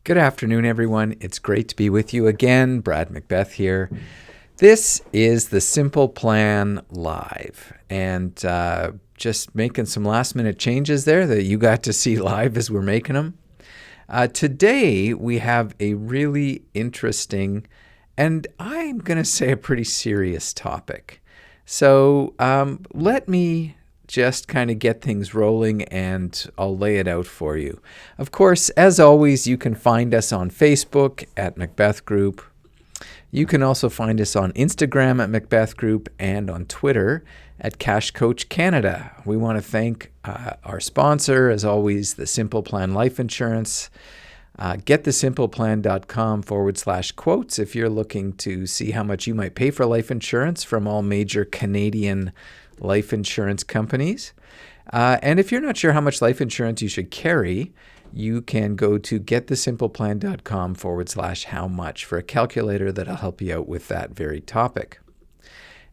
Good afternoon, everyone. It's great to be with you again. Brad Macbeth here. This is the Simple Plan Live, and just making some last-minute changes there that you got to see live as we're making them. Today, we have a really interesting, and I'm going to say a pretty serious topic. So let me just kind of get things rolling and I'll lay it out for you. Of course, as always, you can find us on Facebook at Macbeth Group. You can also find us on Instagram at Macbeth Group and on Twitter at Cash Coach Canada. We want to thank our sponsor, as always, the Simple Plan Life Insurance. GetTheSimplePlan.com/quotes if you're looking to see how much you might pay for life insurance from all major Canadian life insurance companies. And if you're not sure how much life insurance you should carry, you can go to GetTheSimplePlan.com/how much for a calculator that'll help you out with that very topic.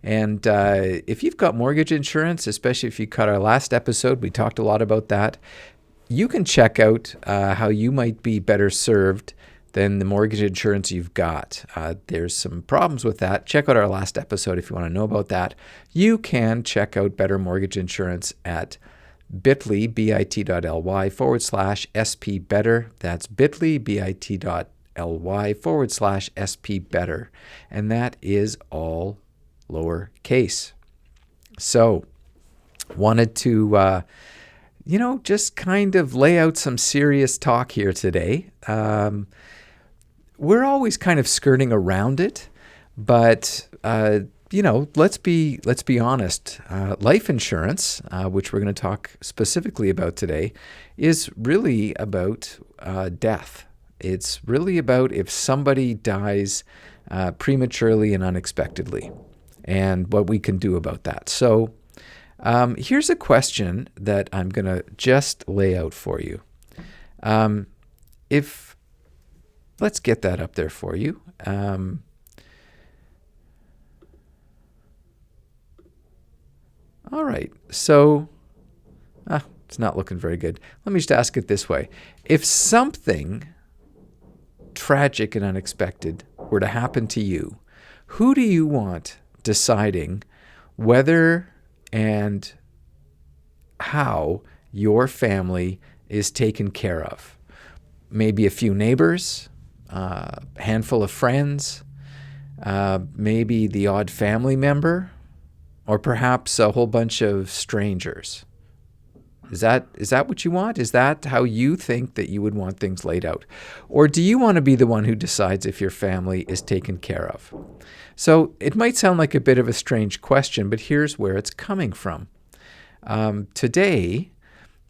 And if you've got mortgage insurance, especially if you caught our last episode, we talked a lot about that. You can check out how you might be better served than the mortgage insurance you've got. There's some problems with that. Check out our last episode if you want to know about that. You can check out better mortgage insurance at bit.ly/SP-better. That's bit.ly/SP-better. And that is all lowercase. So, wanted to just kind of lay out some serious talk here today. We're always kind of skirting around it, but let's be honest. Life insurance, which we're going to talk specifically about today, is really about death. It's really about if somebody dies prematurely and unexpectedly, and what we can do about that. So here's a question that I'm going to just lay out for you. Let's get that up there for you. All right, so it's not looking very good. Let me just ask it this way. If something tragic and unexpected were to happen to you, who do you want deciding whether and how your family is taken care of? Maybe a few neighbors, a handful of friends, maybe the odd family member, or perhaps a whole bunch of strangers. Is that what you want? Is that how you think that you would want things laid out? Or do you want to be the one who decides if your family is taken care of? So it might sound like a bit of a strange question, but here's where it's coming from. Today,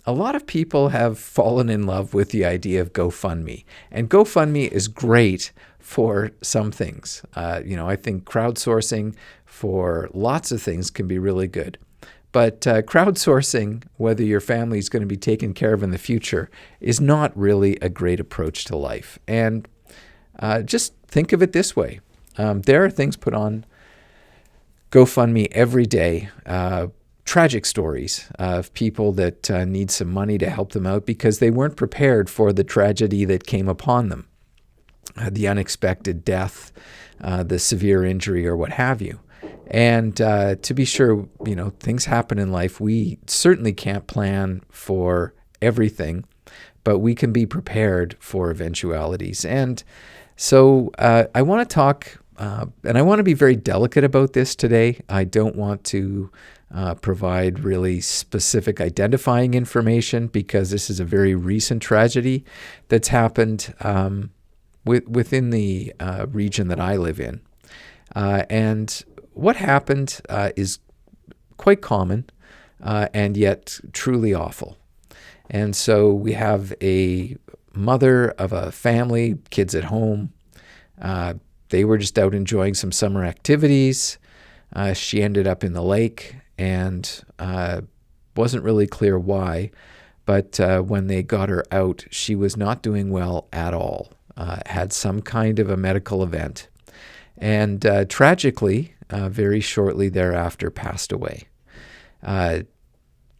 a lot of people have fallen in love with the idea of GoFundMe. And GoFundMe is great for some things. I think crowdsourcing for lots of things can be really good. But crowdsourcing, whether your family is going to be taken care of in the future, is not really a great approach to life. And just think of it this way. There are things put on GoFundMe every day, tragic stories of people that need some money to help them out because they weren't prepared for the tragedy that came upon them, the unexpected death, the severe injury, or what have you. And to be sure, things happen in life. We certainly can't plan for everything, but we can be prepared for eventualities. And so I want to talk, and I want to be very delicate about this today. I don't want to provide really specific identifying information because this is a very recent tragedy that's happened within the region that I live in. And what happened is quite common and yet truly awful. And so we have a mother of a family, kids at home. They were just out enjoying some summer activities. She ended up in the lake and wasn't really clear why. But when they got her out, she was not doing well at all, had some kind of a medical event. And tragically, very shortly thereafter, passed away. To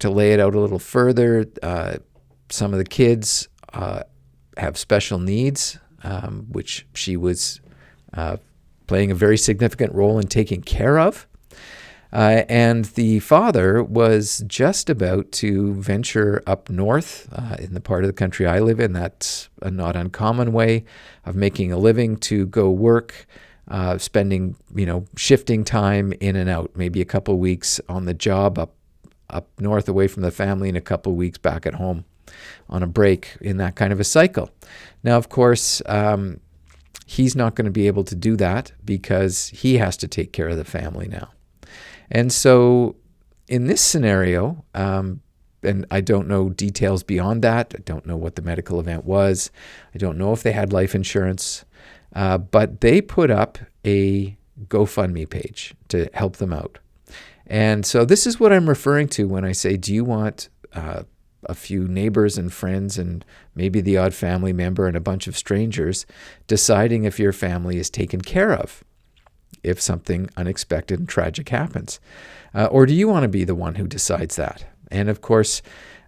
lay it out a little further, some of the kids have special needs, which she was playing a very significant role in taking care of. And the father was just about to venture up north in the part of the country I live in. That's a not uncommon way of making a living, to go work, spending, shifting time in and out, maybe a couple of weeks on the job up north away from the family and a couple of weeks back at home on a break, in that kind of a cycle. Now, of course, he's not going to be able to do that because he has to take care of the family now. And so in this scenario, and I don't know details beyond that, I don't know what the medical event was, I don't know if they had life insurance, but they put up a GoFundMe page to help them out. And so this is what I'm referring to when I say, do you want a few neighbors and friends and maybe the odd family member and a bunch of strangers deciding if your family is taken care of if something unexpected and tragic happens? Or do you want to be the one who decides that? And of course,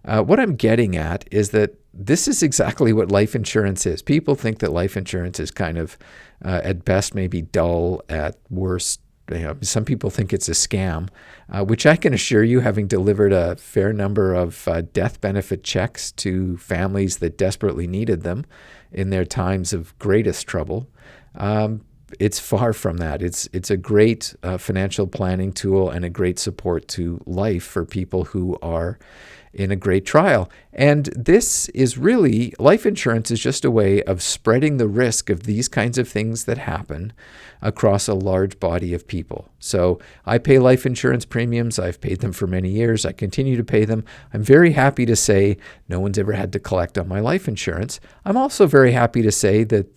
what I'm getting at is that this is exactly what life insurance is. People think that life insurance is kind of, at best, maybe dull, at worst, some people think it's a scam, which I can assure you, having delivered a fair number of death benefit checks to families that desperately needed them in their times of greatest trouble, it's far from that. It's a great financial planning tool and a great support to life for people who are in a great trial. And this is really, life insurance is just a way of spreading the risk of these kinds of things that happen across a large body of people. So I pay life insurance premiums. I've paid them for many years. I continue to pay them. I'm very happy to say no one's ever had to collect on my life insurance. I'm also very happy to say that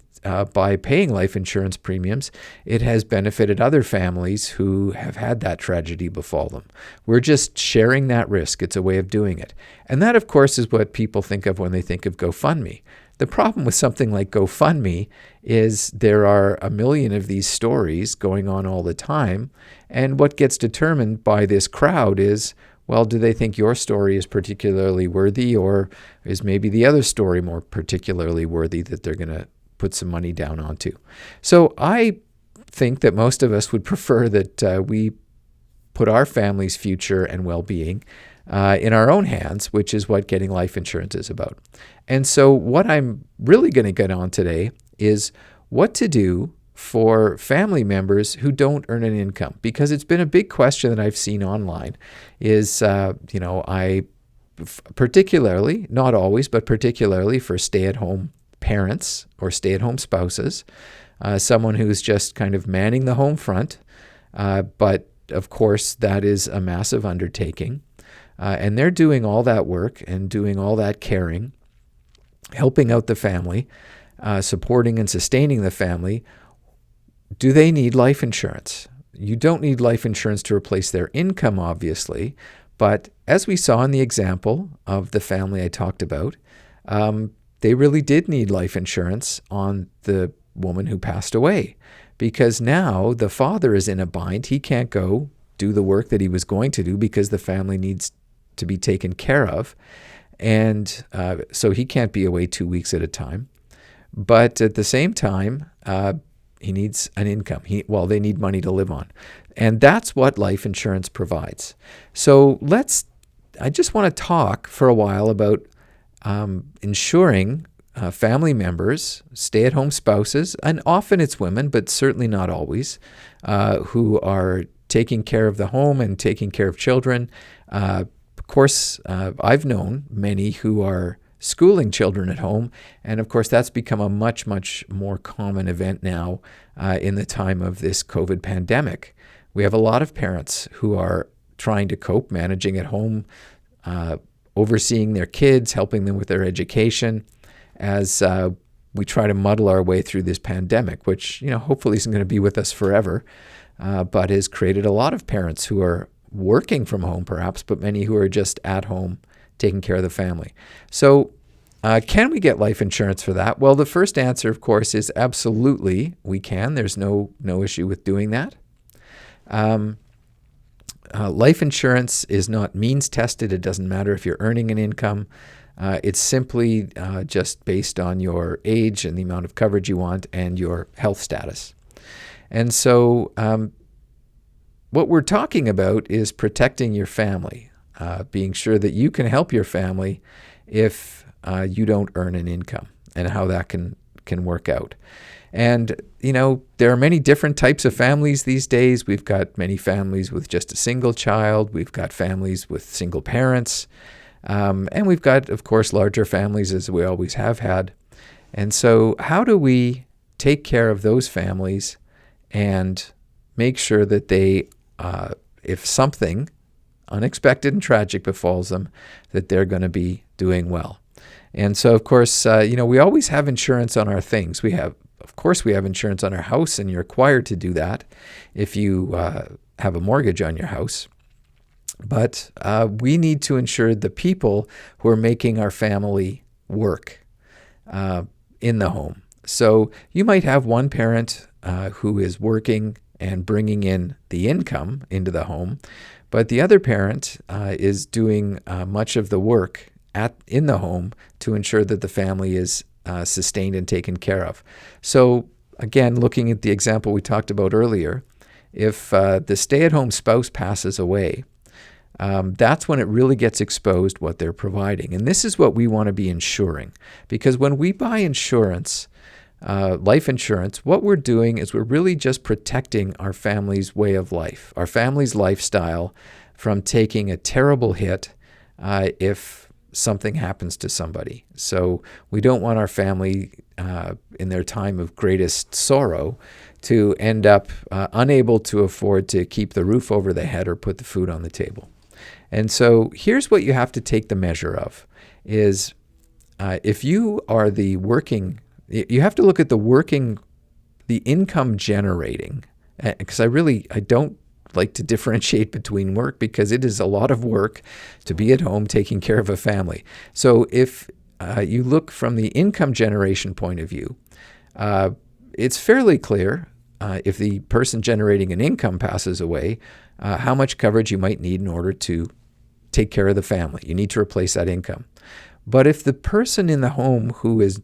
by paying life insurance premiums, it has benefited other families who have had that tragedy befall them. We're just sharing that risk. It's a way of doing it. And that, of course, is what people think of when they think of GoFundMe. The problem with something like GoFundMe is there are a million of these stories going on all the time. And what gets determined by this crowd is, well, do they think your story is particularly worthy, or is maybe the other story more particularly worthy that they're going to put some money down onto? So I think that most of us would prefer that we put our family's future and well-being in our own hands, which is what getting life insurance is about. And so what I'm really going to get on today is what to do for family members who don't earn an income, because it's been a big question that I've seen online is, particularly, not always, but particularly for stay-at-home parents or stay-at-home spouses, someone who's just kind of manning the home front. But of course, that is a massive undertaking. And they're doing all that work and doing all that caring, helping out the family, supporting and sustaining the family. Do they need life insurance? You don't need life insurance to replace their income, obviously. But as we saw in the example of the family I talked about, they really did need life insurance on the woman who passed away, because now the father is in a bind. He can't go do the work that he was going to do because the family needs to be taken care of. And so he can't be away 2 weeks at a time. But at the same time, he needs an income. They need money to live on. And that's what life insurance provides. So I just want to talk for a while about ensuring family members, stay-at-home spouses, and often it's women, but certainly not always, who are taking care of the home and taking care of children. Of course, I've known many who are schooling children at home, and of course that's become a much, much more common event now in the time of this COVID pandemic. We have a lot of parents who are trying to cope, managing at home, overseeing their kids, helping them with their education as we try to muddle our way through this pandemic, which, hopefully isn't going to be with us forever, but has created a lot of parents who are working from home perhaps, but many who are just at home taking care of the family. So can we get life insurance for that? Well, the first answer, of course, is absolutely we can. There's no issue with doing that. life insurance is not means tested. It doesn't matter if you're earning an income. It's simply just based on your age and the amount of coverage you want and your health status. And so what we're talking about is protecting your family, being sure that you can help your family if you don't earn an income, and how that can work out. And, there are many different types of families these days. We've got many families with just a single child. We've got families with single parents. And we've got, of course, larger families, as we always have had. And so how do we take care of those families and make sure that they, if something unexpected and tragic befalls them, that they're going to be doing well? And so, of course, we always have insurance on our things. Of course, we have insurance on our house, and you're required to do that if you have a mortgage on your house. But we need to insure the people who are making our family work in the home. So you might have one parent who is working and bringing in the income into the home, but the other parent is doing much of the work in the home to ensure that the family is sustained and taken care of. So again, looking at the example we talked about earlier, if the stay-at-home spouse passes away, that's when it really gets exposed what they're providing. And this is what we want to be insuring. Because when we buy insurance, life insurance, what we're doing is we're really just protecting our family's way of life, our family's lifestyle, from taking a terrible hit if something happens to somebody. So we don't want our family in their time of greatest sorrow to end up unable to afford to keep the roof over the head or put the food on the table. And so here's what you have to take the measure of is if you are you have to look at the income generating, because I don't like to differentiate between work, because it is a lot of work to be at home taking care of a family. So if you look from the income generation point of view, it's fairly clear if the person generating an income passes away, how much coverage you might need in order to take care of the family. You need to replace that income. But if the person in the home who is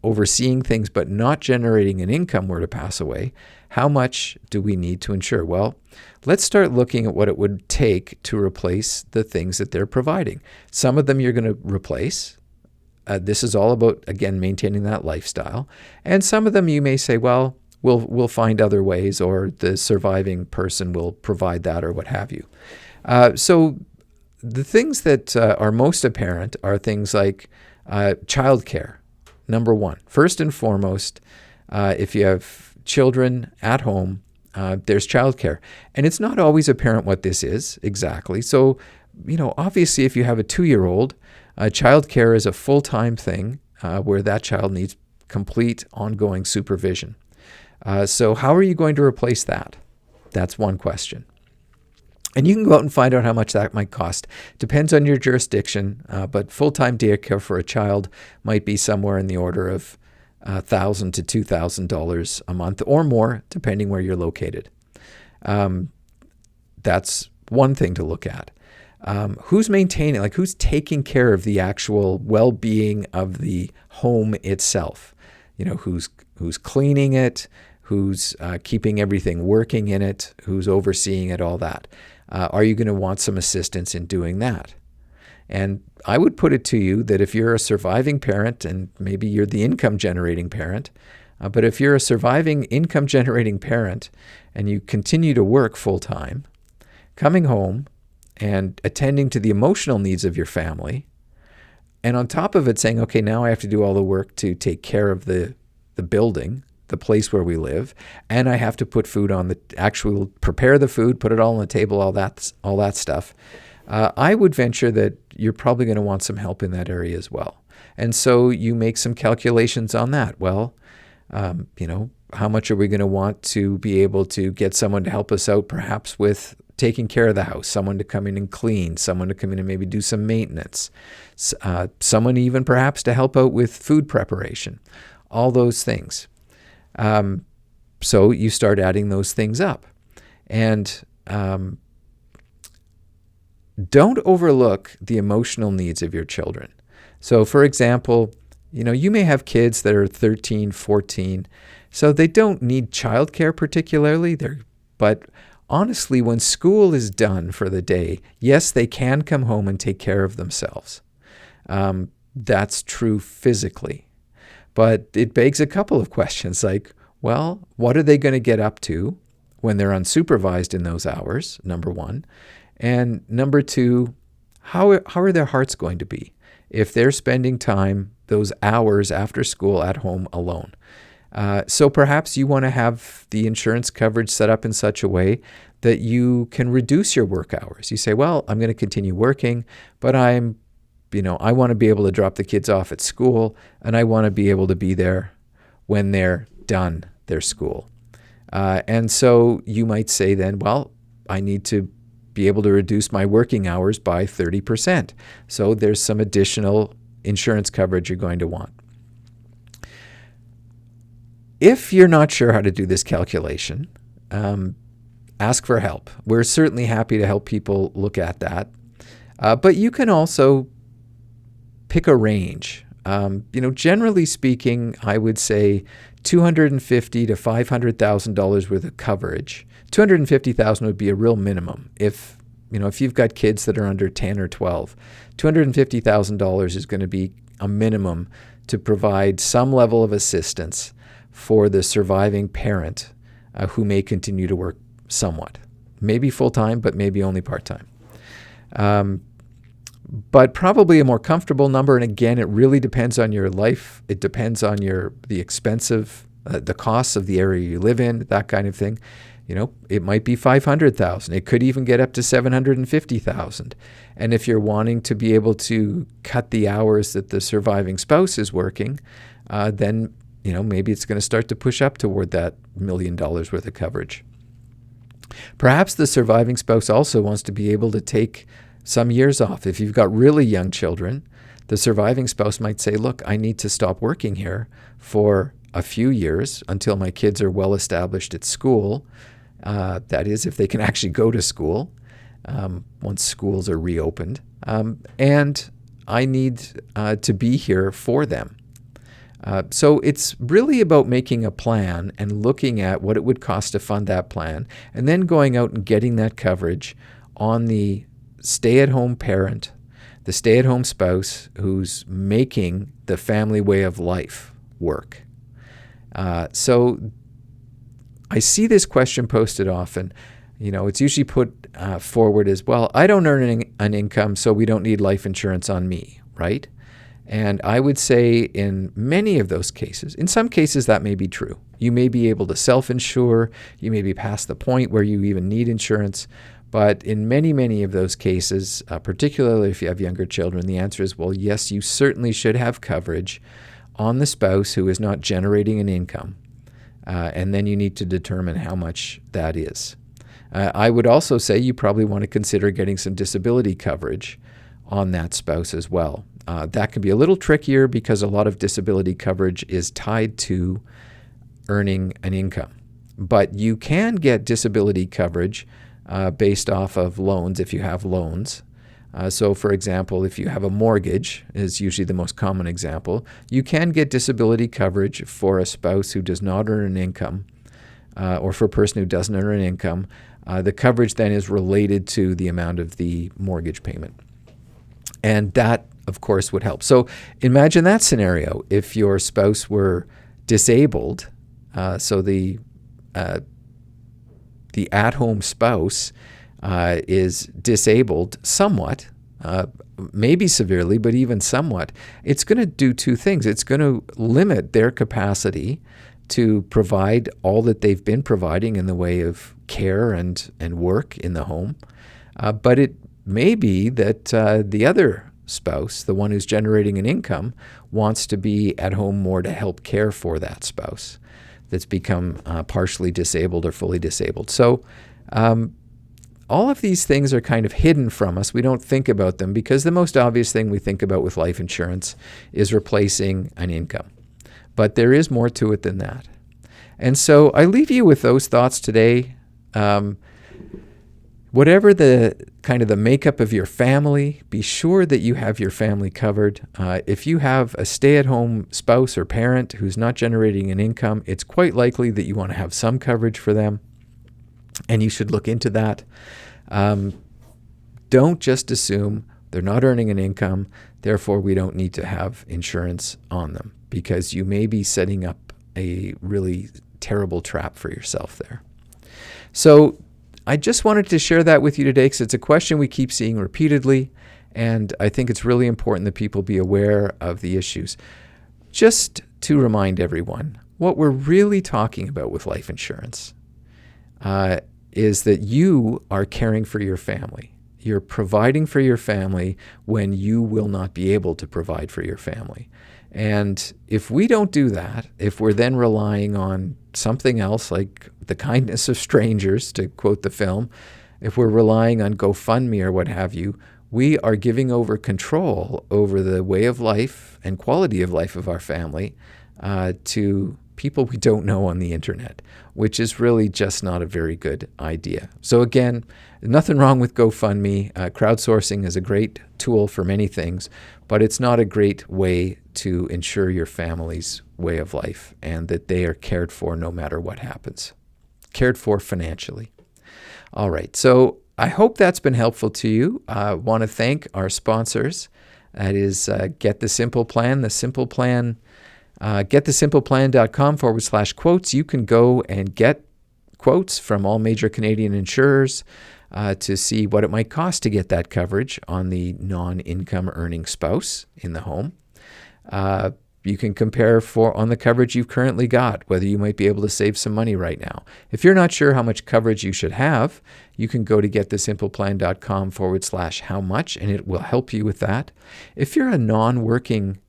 overseeing things but not generating an income were to pass away, how much do we need to insure? Well, let's start looking at what it would take to replace the things that they're providing. Some of them you're going to replace. This is all about, again, maintaining that lifestyle. And some of them you may say, well, we'll find other ways, or the surviving person will provide that, or what have you. So the things that are most apparent are things like childcare. Number one, first and foremost, if you have children at home, there's childcare. And it's not always apparent what this is exactly. So, obviously if you have a 2-year-old, childcare is a full-time thing where that child needs complete ongoing supervision. So how are you going to replace that? That's one question. And you can go out and find out how much that might cost. Depends on your jurisdiction, but full-time daycare for a child might be somewhere in the order of $1,000 to $2,000 a month or more, depending where you're located. That's one thing to look at. Who's maintaining, who's taking care of the actual well-being of the home itself? Who's cleaning it, who's keeping everything working in it, who's overseeing it, all that. Are you going to want some assistance in doing that? And I would put it to you that if you're a surviving parent, and maybe you're the income-generating parent, but if you're a surviving income-generating parent and you continue to work full-time, coming home and attending to the emotional needs of your family, and on top of it saying, okay, now I have to do all the work to take care of the building, the place where we live, and I have to put food on prepare the food, put it all on the table, all that stuff. I would venture that you're probably going to want some help in that area as well. And so you make some calculations on that. Well, how much are we going to want to be able to get someone to help us out, perhaps with taking care of the house, someone to come in and clean, someone to come in and maybe do some maintenance, someone even perhaps to help out with food preparation, all those things. So you start adding those things up. And don't overlook the emotional needs of your children. So, for example, you may have kids that are 13, 14, so they don't need childcare particularly. But honestly, when school is done for the day, yes, they can come home and take care of themselves. That's true physically. But it begs a couple of questions like, well, what are they going to get up to when they're unsupervised in those hours, number one? And number two, how are their hearts going to be if they're spending time, those hours after school at home alone? So perhaps you want to have the insurance coverage set up in such a way that you can reduce your work hours. You say, well, I'm going to continue working, but I want to be able to drop the kids off at school, and I want to be able to be there when they're done their school. And so you might say then, well, I need to be able to reduce my working hours by 30%. So there's some additional insurance coverage you're going to want. If you're not sure how to do this calculation, ask for help. We're certainly happy to help people look at that. But you can also pick a range. Generally speaking, I would say $250,000 to $500,000 worth of coverage. $250,000 would be a real minimum. If you've got kids that are under 10 or 12, $250,000 is going to be a minimum to provide some level of assistance for the surviving parent who may continue to work somewhat. Maybe full-time, but maybe only part-time. But probably a more comfortable number. And again, it really depends on your life. It depends on the costs of the area you live in, that kind of thing. It might be $500,000. It could even get up to $750,000. And if you're wanting to be able to cut the hours that the surviving spouse is working, then maybe it's going to start to push up toward that $1 million worth of coverage. Perhaps the surviving spouse also wants to be able to take some years off. If you've got really young children, the surviving spouse might say, look, I need to stop working here for a few years until my kids are well established at school. That is, if they can actually go to school once schools are reopened. And I need to be here for them. So it's really about making a plan and looking at what it would cost to fund that plan, and then going out and getting that coverage on the stay-at-home parent, the stay-at-home spouse who's making the family way of life work. So I see this question posted often. It's usually put forward as, well, I don't earn an income, so we don't need life insurance on me, right? And I would say in many of those cases, in some cases that may be true. You may be able to self-insure. You may be past the point where you even need insurance. But in many, many of those cases, particularly if you have younger children, the answer is, well, yes, you certainly should have coverage on the spouse who is not generating an income. And then you need to determine how much that is. I would also say you probably want to consider getting some disability coverage on that spouse as well. That can be a little trickier because a lot of disability coverage is tied to earning an income. But you can get disability coverage based off of loans if you have loans. So, for example, if you have a mortgage, is usually the most common example, you can get disability coverage for a spouse who does not earn an income or for a person who doesn't earn an income. The coverage then is related to the amount of the mortgage payment. And that, of course, would help. So imagine that scenario. If your spouse were disabled, so the at-home spouse is disabled somewhat, maybe severely, but even somewhat, it's going to do two things. It's going to limit their capacity to provide all that they've been providing in the way of care and work in the home. But it may be that the other spouse, the one who's generating an income, wants to be at home more to help care for that spouse that's become partially disabled or fully disabled. So all of these things are kind of hidden from us. We don't think about them because the most obvious thing we think about with life insurance is replacing an income. But there is more to it than that. And so I leave you with those thoughts today. whatever the kind of the makeup of your family, be sure that you have your family covered. If you have a stay-at-home spouse or parent who's not generating an income, it's quite likely that you want to have some coverage for them, and you should look into that. Don't just assume they're not earning an income, therefore we don't need to have insurance on them, because you may be setting up a really terrible trap for yourself there. So I just wanted to share that with you today because it's a question we keep seeing repeatedly, and I think it's really important that people be aware of the issues. Just to remind everyone, what we're really talking about with life insurance is that you are caring for your family. You're providing for your family when you will not be able to provide for your family. And if we don't do that, if we're then relying on something else like the kindness of strangers, to quote the film, if we're relying on GoFundMe or what have you, we are giving over control over the way of life and quality of life of our family to people we don't know on the internet, which is really just not a very good idea. So again, nothing wrong with GoFundMe. Crowdsourcing is a great tool for many things, but it's not a great way to ensure your family's way of life and that they are cared for no matter what happens. Cared for financially. All right, so I hope that's been helpful to you. I want to thank our sponsors. That is Get the Simple Plan. The Simple Plan, getthesimpleplan.com/quotes. You can go and get quotes from all major Canadian insurers to see what it might cost to get that coverage on the non-income earning spouse in the home. You can compare on the coverage you've currently got, whether you might be able to save some money right now. If you're not sure how much coverage you should have, you can go to getthesimpleplan.com/how much, and it will help you with that. If you're a non-working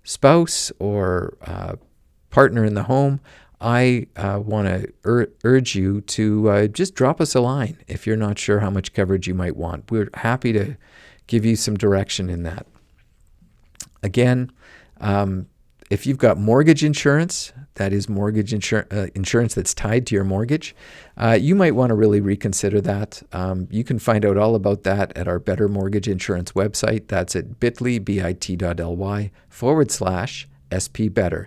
spouse or partner in the home, I want to urge you to just drop us a line if you're not sure how much coverage you might want. We're happy to give you some direction in that. Again, if you've got mortgage insurance, that is mortgage insurance that's tied to your mortgage, you might want to really reconsider that. You can find out all about that at our Better Mortgage Insurance website. That's at bit.ly/SPBetter.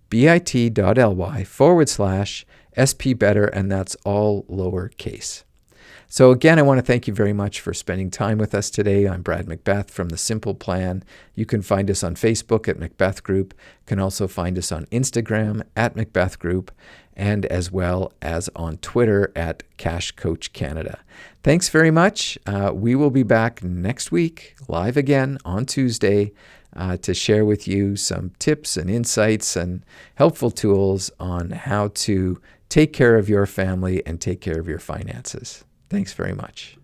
bit.ly/SPBetter, and that's all lowercase. So again, I want to thank you very much for spending time with us today. I'm Brad Macbeth from The Simple Plan. You can find us on Facebook at Macbeth Group. You can also find us on Instagram at Macbeth Group, and as well as on Twitter at Cash Coach Canada. Thanks very much. We will be back next week, live again on Tuesday, to share with you some tips and insights and helpful tools on how to take care of your family and take care of your finances. Thanks very much.